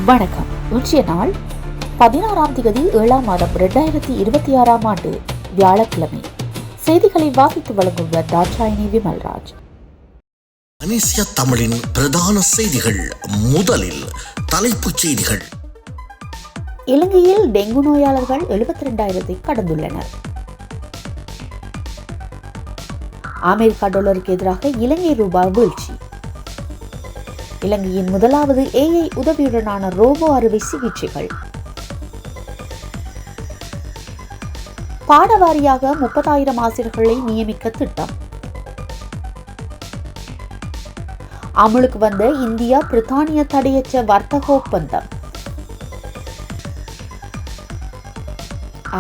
வணக்கம். இன்றைய நாள் 16ஆம் தேதி 7ஆம் மாதம் 2026ஆம் ஆண்டு வியாழக்கிழமை. செய்திகளை வாசித்து வழங்குவர் தாட்சாயினி விமல்ராஜ். மலேசிய தமிழின் பிரதான செய்திகள். முதலில் தலைப்புச் செய்திகள். இலங்கையில் டெங்கு நோயாளர்கள் 72,000 கடந்துள்ளனர். அமெரிக்க டாலருக்கு எதிராக இலங்கை ரூபாய் வீழ்ச்சி. இலங்கையின் முதலாவது AI உதவியுடனான ரோபோ அறுவை சிகிச்சைகள். பாடவாரியாக 30,000 ஆசிரியர்களை நியமிக்க திட்டம். அமுலுக்கு வந்த இந்தியா பிரித்தானிய தடையற்ற வர்த்தக ஒப்பந்தம்.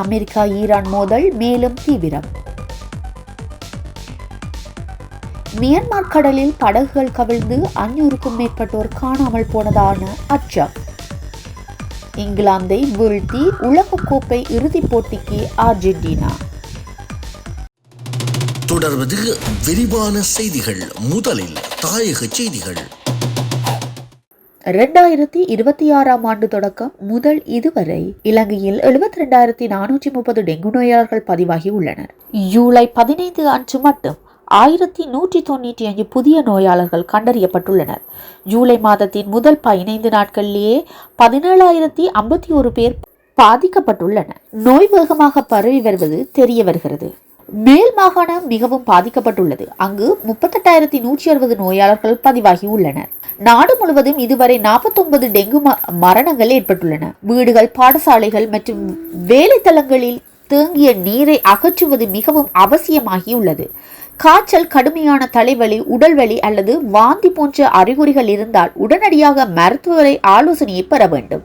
அமெரிக்கா ஈரான் மோதல் மேலும் தீவிரம். மியான்மர் கடலில் படகுகள் கவிழ்ந்து 500க்கும் மேற்பட்டோர் காணாமல் போனதான அச்சம். இங்கிலாந்தை வீழ்த்தி உலகக்கோப்பை இறுதிப் போட்டிக்கு அர்ஜென்டினா. தொடர்வது விரிவான செய்திகள். முதலில் தாயக செய்திகள். 2026ஆம் ஆண்டு தொடக்கம் முதல் இதுவரை இலங்கையில் 72,430 டெங்கு நோயாளர்கள் பதிவாகி உள்ளனர். ஜூலை 15 அன்று மட்டும் 1,195 புதிய நோயாளர்கள் கண்டறியப்பட்டுள்ளனர். ஜூலை மாதத்தின் முதல் 15 நாட்களிலேயே 17,051 பேர் பாதிக்கப்பட்டுள்ளனர். நோய் வேகமாக பரவி வருவது தெரிய வருகிறது. மேல் மாகாணம் மிகவும் பாதிக்கப்பட்டுள்ளது. அங்கு 38,160 நோயாளர்கள் பதிவாகி உள்ளனர். நாடு முழுவதும் இதுவரை 49 டெங்கு மரணங்கள் ஏற்பட்டுள்ளன. வீடுகள், பாடசாலைகள் மற்றும் வேலைத்தளங்களில் தேங்கிய நீரை அகற்றுவது மிகவும் அவசியமாகியுள்ளது. காய்ச்சல், கடுமையான தலைவலி, உடல்வலி அல்லது வாந்தி போன்ற அறிகுறிகள் இருந்தால் உடனடியாக மருத்துவரை ஆலோசனையை பெற வேண்டும்.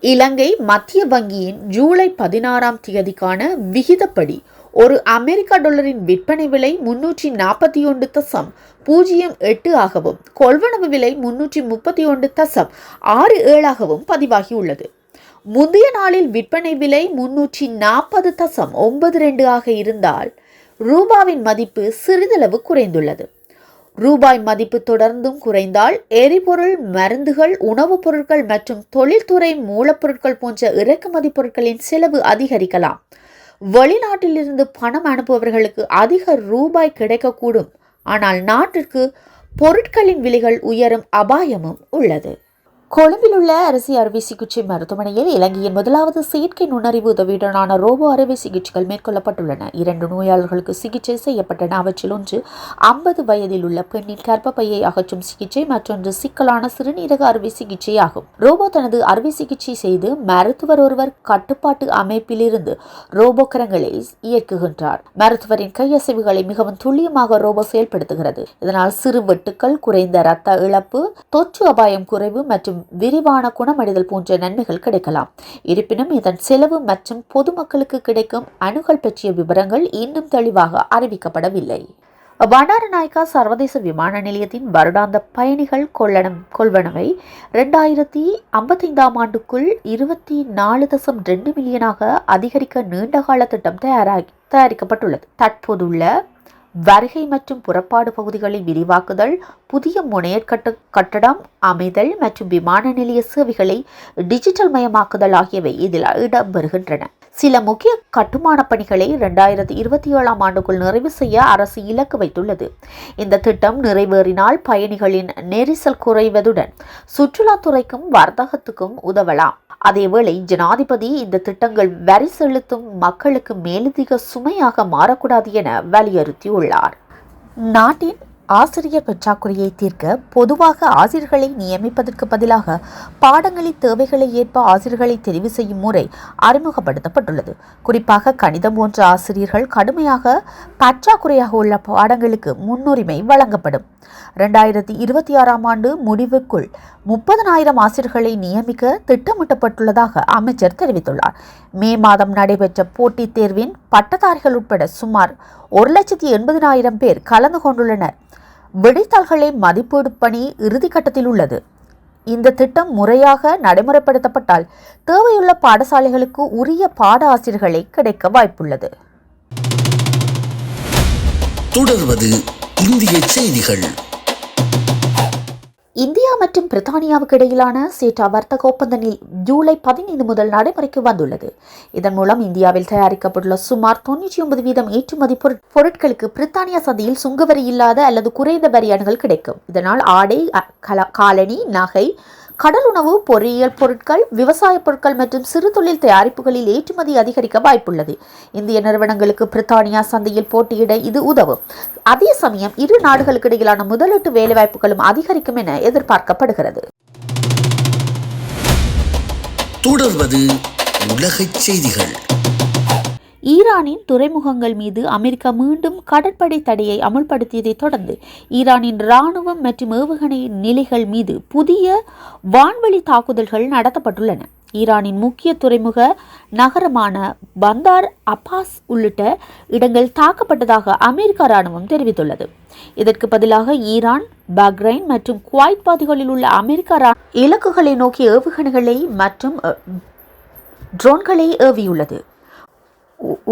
இலங்கை மத்திய வங்கியின் ஜூலை 16ஆம் தேதிக்கான விகிதப்படி ஒரு அமெரிக்க டாலரின் விற்பனை விலை 341.08 ஆகவும் கொள்வனவு விலை 331.67 ஆகவும் பதிவாகியுள்ளது. முந்தைய நாளில் விற்பனை விலை 340.92 ஆக இருந்தால் ரூபாவின் மதிப்பு சிறிதளவு குறைந்துள்ளது. ரூபாய் மதிப்பு தொடர்ந்தும் குறைந்தால் எரிபொருள், மருந்துகள், உணவுப் பொருட்கள் மற்றும் தொழில்துறை மூலப்பொருட்கள் போன்ற இறக்குமதி பொருட்களின் செலவு அதிகரிக்கலாம். வெளிநாட்டிலிருந்து பணம் அனுப்புபவர்களுக்கு அதிக ரூபாய் கிடைக்கக்கூடும். ஆனால் நாட்டிற்கு பொருட்களின் விலைகள் உயரும் அபாயமும் உள்ளது. கொழும்பில் உள்ள அரசு அறுவை சிகிச்சை மருத்துவமனையில் இலங்கையின் முதலாவது செயற்கை நுண்ணறிவு உதவியுடனான ரோபோ அறுவை சிகிச்சைகள் மேற்கொள்ளப்பட்டுள்ளன. 2 நோயாளர்களுக்கு சிகிச்சை செய்யப்பட்டன. அவற்றில் ஒன்று 50 வயதில் உள்ள பெண்ணின் கர்ப்பப்பையை அகற்றும் சிகிச்சை, மற்றொன்று சிக்கலான சிறுநீரக அறுவை சிகிச்சை ஆகும். ரோபோ தனது அறுவை சிகிச்சை செய்து மருத்துவர் ஒருவர் கட்டுப்பாட்டு அமைப்பிலிருந்து ரோபோ கரங்களை இயக்குகின்றார். மருத்துவரின் கையசைவுகளை மிகவும் துல்லியமாக ரோபோ செயல்படுத்துகிறது. இதனால் சிறு வெட்டுக்கள், குறைந்த இரத்த இழப்பு, தொற்று அபாயம் குறைவு மற்றும் விரிவான குணமடைதல் போன்ற நன்மைகள் கிடைக்கலாம். இருப்பினும் இதன் செலவு மற்றும் பொதுமக்களுக்கு கிடைக்கும் அணுகல் பற்றிய விவரங்கள் இன்னும் தெளிவாக அறிவிக்கப்படவில்லை. பண்டாரநாயக்கா சர்வதேச விமான நிலையத்தின் வருடாந்த பயணிகள் கொள்வனவை 2055ஆம் ஆண்டுக்குள் 24.2 மில்லியனாக அதிகரிக்க நீண்டகால திட்டம் தயாரிக்கப்பட்டுள்ளது. தற்போதுள்ள வருகை மற்றும் புறப்பாடு பகுதிகளை விரிவாக்குதல், புதிய முனையற் கட்டடம் அமைதல் மற்றும் விமான நிலைய சேவைகளை டிஜிட்டல் மயமாக்குதல் ஆகியவை இதில் இடம்பெறுகின்றன. சில முக்கிய கட்டுமான பணிகளை 2027ஆம் ஆண்டுக்குள் நிறைவு செய்ய அரசு இலக்கு வைத்துள்ளது. இந்த திட்டம் நிறைவேறினால் பயணிகளின் நெரிசல் குறைவதுடன் சுற்றுலாத்துறைக்கும் வர்த்தகத்துக்கும் உதவலாம். அதேவேளை ஜனாதிபதி இந்த திட்டங்கள் வரி செலுத்தும் மக்களுக்கு மேலதிக சுமையாக மாறக்கூடாது என வலியுறுத்தியுள்ளார். நாட்டின் ஆசிரியர் பற்றாக்குறையை தீர்க்க பொதுவாக ஆசிரியர்களை நியமிப்பதற்கு பதிலாக பாடங்களின் தேவைகளை ஏற்ப ஆசிரியர்களை தெரிவு செய்யும் முறை அறிமுகப்படுத்தப்பட்டுள்ளது. குறிப்பாக கணிதம் போன்ற ஆசிரியர்கள் கடுமையாக பற்றாக்குறையாக உள்ள பாடங்களுக்கு முன்னுரிமை வழங்கப்படும். 2026ஆம் ஆண்டு முடிவுக்குள் 30,000 ஆசிரியர்களை நியமிக்க திட்டமிடப்பட்டுள்ளதாக அமைச்சர் தெரிவித்துள்ளார். மே மாதம் நடைபெற்ற போட்டித் தேர்வின் பட்டதாரிகள் உட்பட சுமார் 1,80,000 பேர் கலந்து கொண்டுள்ளனர். விடைத்தாள்களை மதிப்பீடு பணி இறுதிக்கட்டத்தில் உள்ளது. இந்த திட்டம் முறையாக நடைமுறைப்படுத்தப்பட்டால் தேவையுள்ள பாடசாலைகளுக்கு உரிய பாட ஆசிரியர்களை கிடைக்க வாய்ப்புள்ளது. தொடர்வது இந்திய செய்திகள். இந்தியா மற்றும் பிரித்தானியாவுக்கு இடையிலான சேட்டா வர்த்தக ஒப்பந்தம் ஜூலை 15 முதல் நடைமுறைக்கு வந்துள்ளது. இதன் மூலம் இந்தியாவில் தயாரிக்கப்பட்டுள்ள சுமார் 99% ஏற்றுமதி பொருட்களுக்கு பிரித்தானியா சந்தையில் சுங்கவரி இல்லாத அல்லது குறைந்த வரி அணுகல் கிடைக்கும். இதனால் ஆடை, காலணி, நகை, கடலுணவு, பொறியியல் பொருட்கள், விவசாய பொருட்கள் மற்றும் சிறு தொழில் தயாரிப்புகளில் ஏற்றுமதி அதிகரிக்க வாய்ப்புள்ளது. இந்திய நிறுவனங்களுக்கு பிரித்தானியா சந்தையில் போட்டியிட இது உதவும். அதே சமயம் இரு நாடுகளுக்கு இடையிலான முதலீட்டு வேலைவாய்ப்புகளும் அதிகரிக்கும் என எதிர்பார்க்கப்படுகிறது. தொடர்வது உலகச் செய்திகள். ஈரானின் துறைமுகங்கள் மீது அமெரிக்கா மீண்டும் கடற்படை தடையை அமுல்படுத்தியதை தொடர்ந்து ஈரானின் இராணுவம் மற்றும் ஏவுகணை நிலைகள் மீது புதிய வான்வழி தாக்குதல்கள் நடத்தப்பட்டுள்ளன. ஈரானின் முக்கிய துறைமுக நகரமான பந்தார் அப்பாஸ் உள்ளிட்ட இடங்கள் தாக்கப்பட்டதாக அமெரிக்க இராணுவம் தெரிவித்துள்ளது. இதற்கு பதிலாக ஈரான், பஹ்ரைன் மற்றும் குவைத் பகுதிகளில் உள்ள அமெரிக்க இலக்குகளை நோக்கி ஏவுகணைகளை மற்றும் ட்ரோன்களை ஏவியுள்ளது.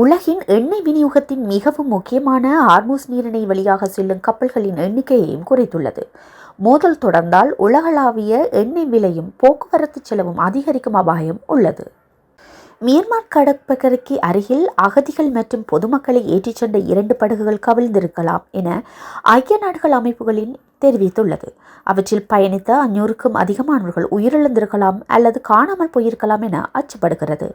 உலகின் எண்ணெய் விநியோகத்தின் மிகவும் முக்கியமான ஹார்முஸ் நீரிணை வழியாக செல்லும் கப்பல்களின் எண்ணிக்கையையும் குறைத்துள்ளது. மோதல் தொடர்ந்தால் உலகளாவிய எண்ணெய் விலையும் போக்குவரத்து செலவும் அதிகரிக்கும் அபாயம் உள்ளது. மியான்மர் கடற்பகரைக்கு அருகில் அகதிகள் மற்றும் பொதுமக்களை ஏற்றிச் சென்ற 2 படகுகள் கவிழ்ந்திருக்கலாம் என ஐக்கிய நாடுகள் அமைப்புகளின் தெரிவித்துள்ளது. அவற்றில் பயணித்த 500க்கும் அதிகமானவர்கள் உயிரிழந்திருக்கலாம் அல்லது காணாமல் போயிருக்கலாம் என அச்சப்படுகிறது.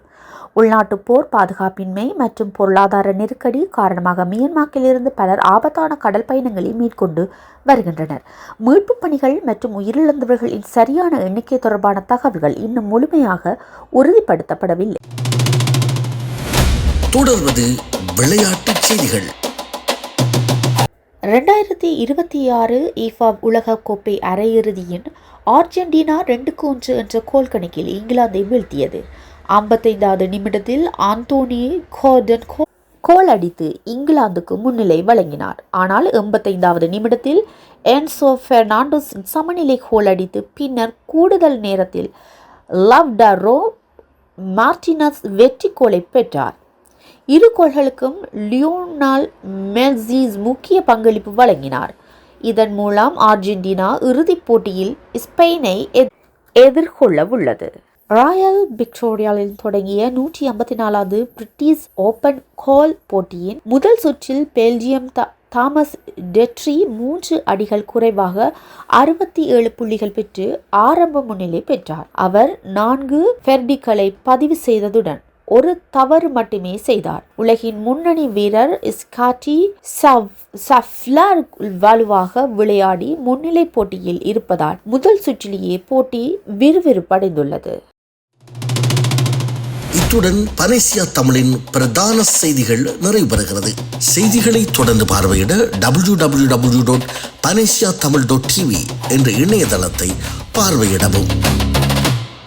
உள்நாட்டு போர், பாதுகாப்பின்மை மற்றும் பொருளாதார நெருக்கடி காரணமாக மியான்மரிலிருந்து பலர் ஆபத்தான கடல் பயணங்களை மேற்கொண்டு வருகின்றனர். மீட்பு பணிகள் மற்றும் உயிரிழந்தவர்களின் சரியான எண்ணிக்கை தொடர்பான தகவல்கள் இன்னும் முழுமையாக உறுதிப்படுத்தப்படவில்லை. தொடர்வது விளையாட்டுச் செய்திகள். 2026 ஈஃபா உலக கோப்பை அரையிறுதியின் அர்ஜென்டினா 2-1 என்ற கோல் கணக்கில் இங்கிலாந்தை வீழ்த்தியது. 55வது நிமிடத்தில் ஆந்தோனி கோர்டன் கோல் அடித்து இங்கிலாந்துக்கு முன்னிலை வழங்கினார். ஆனால் 85வது நிமிடத்தில் என்சோ பெர்னாண்டஸ் சமநிலை கோல் அடித்து பின்னர் கூடுதல் நேரத்தில் லவ்டாரோ மார்டினஸ் வெற்றி கோலை பெற்றார். இரு கோல்களுக்கும் லியோனல் மெஸ்ஸி முக்கிய பங்களிப்பு வழங்கினார். இதன் மூலம் அர்ஜென்டினா இறுதிப் போட்டியில் ஸ்பெயினை எதிர்கொள்ள உள்ளது. ராயல் விக்டோரியாவில் தொடங்கிய 154வது பிரிட்டிஷ் ஓபன் கோல் போட்டியின் முதல் சுற்றில் பெல்ஜியம் தாமஸ் டெட்ரி 3 அடிகள் குறைவாக 67 புள்ளிகள் பெற்று ஆரம்ப முன்னிலை பெற்றார். அவர் 4 ஃபெர்டிகளை பதிவு செய்ததுடன் ஒரு தவறு மட்டுமே செய்தார். உலகின் முன்னணி வீரர் ஸ்காட்டி சஃப்லர் வலுவாக விளையாடி முன்னிலை போட்டியில் இருப்பதால் முதல் சுற்றிலேயே போட்டி விறுவிறுப்படைந்துள்ளது. இத்துடன் பனேசியா தமிழின் பிரதான செய்திகள் நிறைவு பெறுகிறது. செய்திகளை தொடர்ந்து பார்வையிட www.panesiatamil.tv என்ற இணையதளத்தை பார்வையிடவும்.